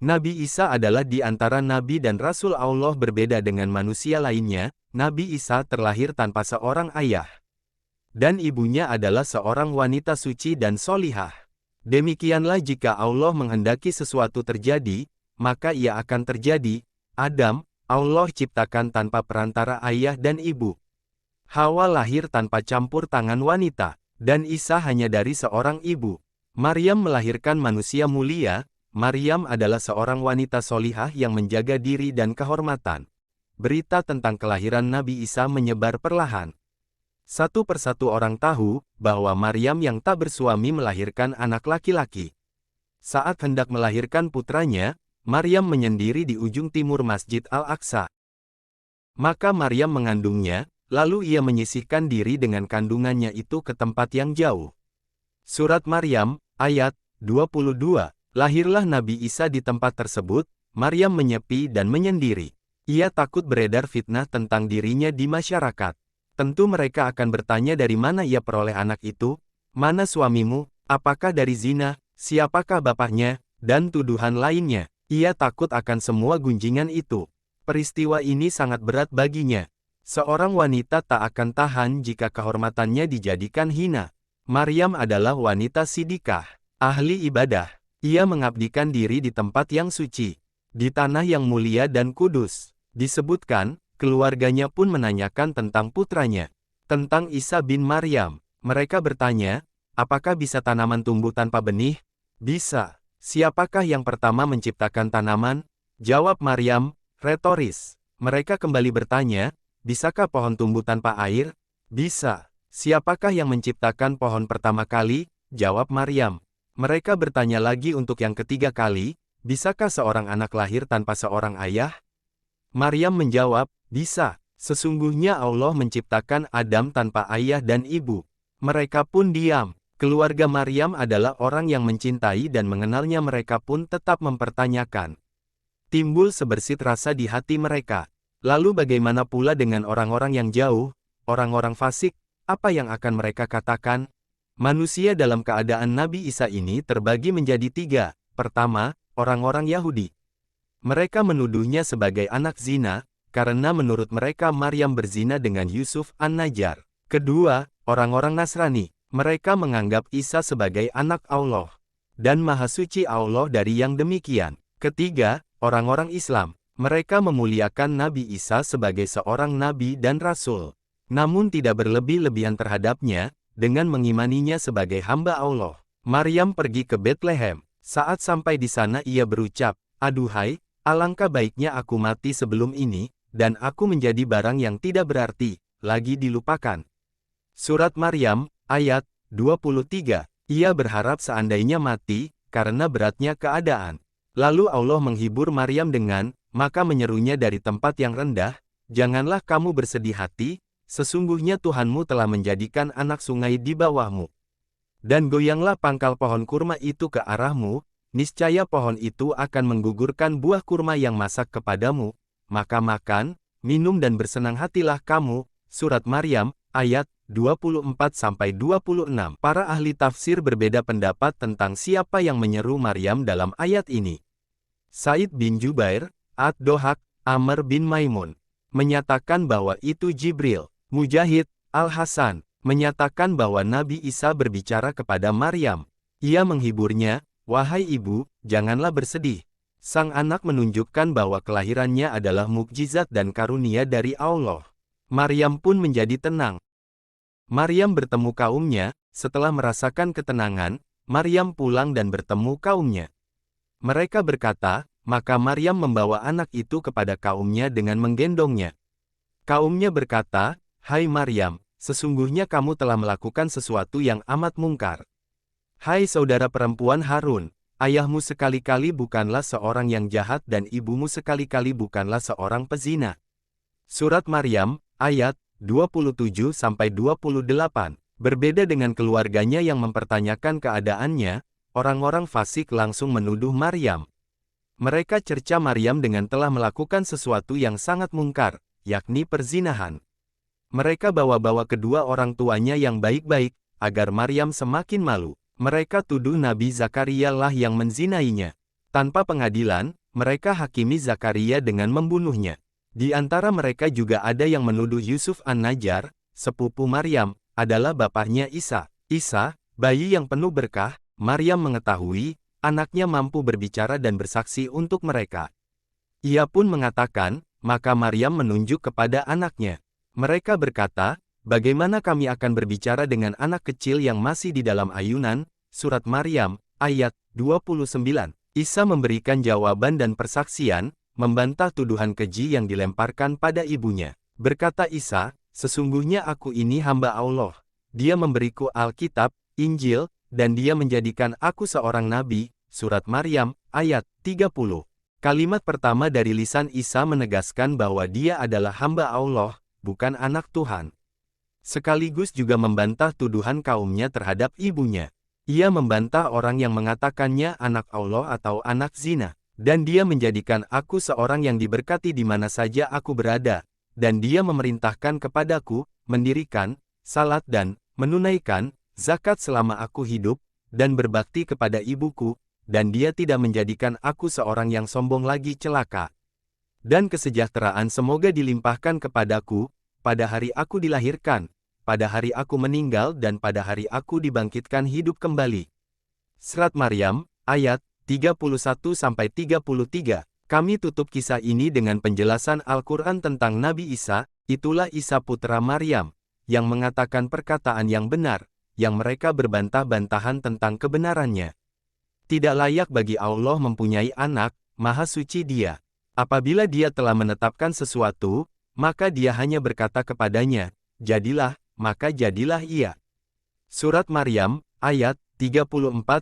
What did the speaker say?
Nabi Isa adalah di antara Nabi dan Rasul Allah berbeda dengan manusia lainnya. Nabi Isa terlahir tanpa seorang ayah. Dan ibunya adalah seorang wanita suci dan solihah. Demikianlah jika Allah menghendaki sesuatu terjadi, maka ia akan terjadi. Adam, Allah ciptakan tanpa perantara ayah dan ibu. Hawa lahir tanpa campur tangan wanita. Dan Isa hanya dari seorang ibu. Maryam melahirkan manusia mulia. Maryam adalah seorang wanita solihah yang menjaga diri dan kehormatan. Berita tentang kelahiran Nabi Isa menyebar perlahan. Satu persatu orang tahu bahwa Maryam yang tak bersuami melahirkan anak laki-laki. Saat hendak melahirkan putranya, Maryam menyendiri di ujung timur Masjid Al-Aqsa. Maka Maryam mengandungnya, lalu ia menyisihkan diri dengan kandungannya itu ke tempat yang jauh. Surat Maryam, ayat 22. Lahirlah Nabi Isa di tempat tersebut. Maryam menyepi dan menyendiri. Ia takut beredar fitnah tentang dirinya di masyarakat. Tentu mereka akan bertanya dari mana ia peroleh anak itu, mana suamimu, apakah dari zina, siapakah bapaknya, dan tuduhan lainnya. Ia takut akan semua gunjingan itu. Peristiwa ini sangat berat baginya. Seorang wanita tak akan tahan jika kehormatannya dijadikan hina. Maryam adalah wanita sidikah, ahli ibadah. Ia mengabdikan diri di tempat yang suci, di tanah yang mulia dan kudus. Disebutkan, keluarganya pun menanyakan tentang putranya, tentang Isa bin Maryam. Mereka bertanya, apakah bisa tanaman tumbuh tanpa benih? Bisa. Siapakah yang pertama menciptakan tanaman? Jawab Maryam, retoris. Mereka kembali bertanya, bisakah pohon tumbuh tanpa air? Bisa. Siapakah yang menciptakan pohon pertama kali? Jawab Maryam. Mereka bertanya lagi untuk yang ketiga kali, bisakah seorang anak lahir tanpa seorang ayah? Maryam menjawab, bisa. Sesungguhnya Allah menciptakan Adam tanpa ayah dan ibu. Mereka pun diam. Keluarga Maryam adalah orang yang mencintai dan mengenalnya, mereka pun tetap mempertanyakan. Timbul sebersit rasa di hati mereka. Lalu bagaimana pula dengan orang-orang yang jauh, orang-orang fasik, apa yang akan mereka katakan? Manusia dalam keadaan Nabi Isa ini terbagi menjadi tiga. Pertama, orang-orang Yahudi. Mereka menuduhnya sebagai anak zina, karena menurut mereka Maryam berzina dengan Yusuf An-Najjar. Kedua, orang-orang Nasrani. Mereka menganggap Isa sebagai anak Allah, dan Maha Suci Allah dari yang demikian. Ketiga, orang-orang Islam. Mereka memuliakan Nabi Isa sebagai seorang nabi dan rasul, namun tidak berlebih-lebihan terhadapnya, dengan mengimaninya sebagai hamba Allah. Maryam pergi ke Betlehem. Saat sampai di sana ia berucap, aduhai, alangkah baiknya aku mati sebelum ini, dan aku menjadi barang yang tidak berarti, lagi dilupakan. Surat Maryam, ayat 23. Ia berharap seandainya mati, karena beratnya keadaan. Lalu Allah menghibur Maryam dengan, maka menyerunya dari tempat yang rendah, janganlah kamu bersedih hati, sesungguhnya Tuhanmu telah menjadikan anak sungai di bawahmu. Dan goyanglah pangkal pohon kurma itu ke arahmu, niscaya pohon itu akan menggugurkan buah kurma yang masak kepadamu, maka makan, minum dan bersenang hatilah kamu. Surat Maryam, ayat 24-26. Para ahli tafsir berbeda pendapat tentang siapa yang menyeru Maryam dalam ayat ini. Said bin Jubair, Ad-Dohak, Amr bin Maimun, menyatakan bahwa itu Jibril. Mujahid, Al-Hasan, menyatakan bahwa Nabi Isa berbicara kepada Maryam. Ia menghiburnya, wahai ibu, janganlah bersedih. Sang anak menunjukkan bahwa kelahirannya adalah mukjizat dan karunia dari Allah. Maryam pun menjadi tenang. Maryam bertemu kaumnya. Setelah merasakan ketenangan, Maryam pulang dan bertemu kaumnya. Mereka berkata, maka Maryam membawa anak itu kepada kaumnya dengan menggendongnya. Kaumnya berkata, hai Maryam, sesungguhnya kamu telah melakukan sesuatu yang amat mungkar. Hai saudara perempuan Harun, ayahmu sekali-kali bukanlah seorang yang jahat dan ibumu sekali-kali bukanlah seorang pezina. Surat Maryam, ayat 27-28. Berbeda dengan keluarganya yang mempertanyakan keadaannya, orang-orang fasik langsung menuduh Maryam. Mereka cerca Maryam dengan telah melakukan sesuatu yang sangat mungkar, yakni perzinahan. Mereka bawa-bawa kedua orang tuanya yang baik-baik, agar Maryam semakin malu. Mereka tuduh Nabi Zakaria lah yang menzinainya. Tanpa pengadilan, mereka hakimi Zakaria dengan membunuhnya. Di antara mereka juga ada yang menuduh Yusuf An-Najjar, sepupu Maryam, adalah bapaknya Isa. Isa, bayi yang penuh berkah, Maryam mengetahui, anaknya mampu berbicara dan bersaksi untuk mereka. Ia pun mengatakan, maka Maryam menunjuk kepada anaknya. Mereka berkata, bagaimana kami akan berbicara dengan anak kecil yang masih di dalam ayunan? Surat Maryam, ayat 29. Isa memberikan jawaban dan persaksian, membantah tuduhan keji yang dilemparkan pada ibunya. Berkata Isa, sesungguhnya aku ini hamba Allah. Dia memberiku Alkitab, Injil, dan dia menjadikan aku seorang nabi. Surat Maryam, ayat 30. Kalimat pertama dari lisan Isa menegaskan bahwa dia adalah hamba Allah, bukan anak Tuhan. Sekaligus juga membantah tuduhan kaumnya terhadap ibunya. Ia membantah orang yang mengatakannya anak Allah atau anak zina. Dan dia menjadikan aku seorang yang diberkati di mana saja aku berada. Dan dia memerintahkan kepadaku, mendirikan, salat dan menunaikan, zakat selama aku hidup, dan berbakti kepada ibuku, dan dia tidak menjadikan aku seorang yang sombong lagi celaka. Dan kesejahteraan semoga dilimpahkan kepadaku, pada hari aku dilahirkan, pada hari aku meninggal dan pada hari aku dibangkitkan hidup kembali. Surat Maryam, ayat 31-33. Kami tutup kisah ini dengan penjelasan Al-Quran tentang Nabi Isa, itulah Isa putra Maryam, yang mengatakan perkataan yang benar, yang mereka berbantah-bantahan tentang kebenarannya. Tidak layak bagi Allah mempunyai anak, Maha Suci Dia. Apabila Dia telah menetapkan sesuatu, maka Dia hanya berkata kepadanya, jadilah, maka jadilah ia. Surat Maryam, ayat 34-35.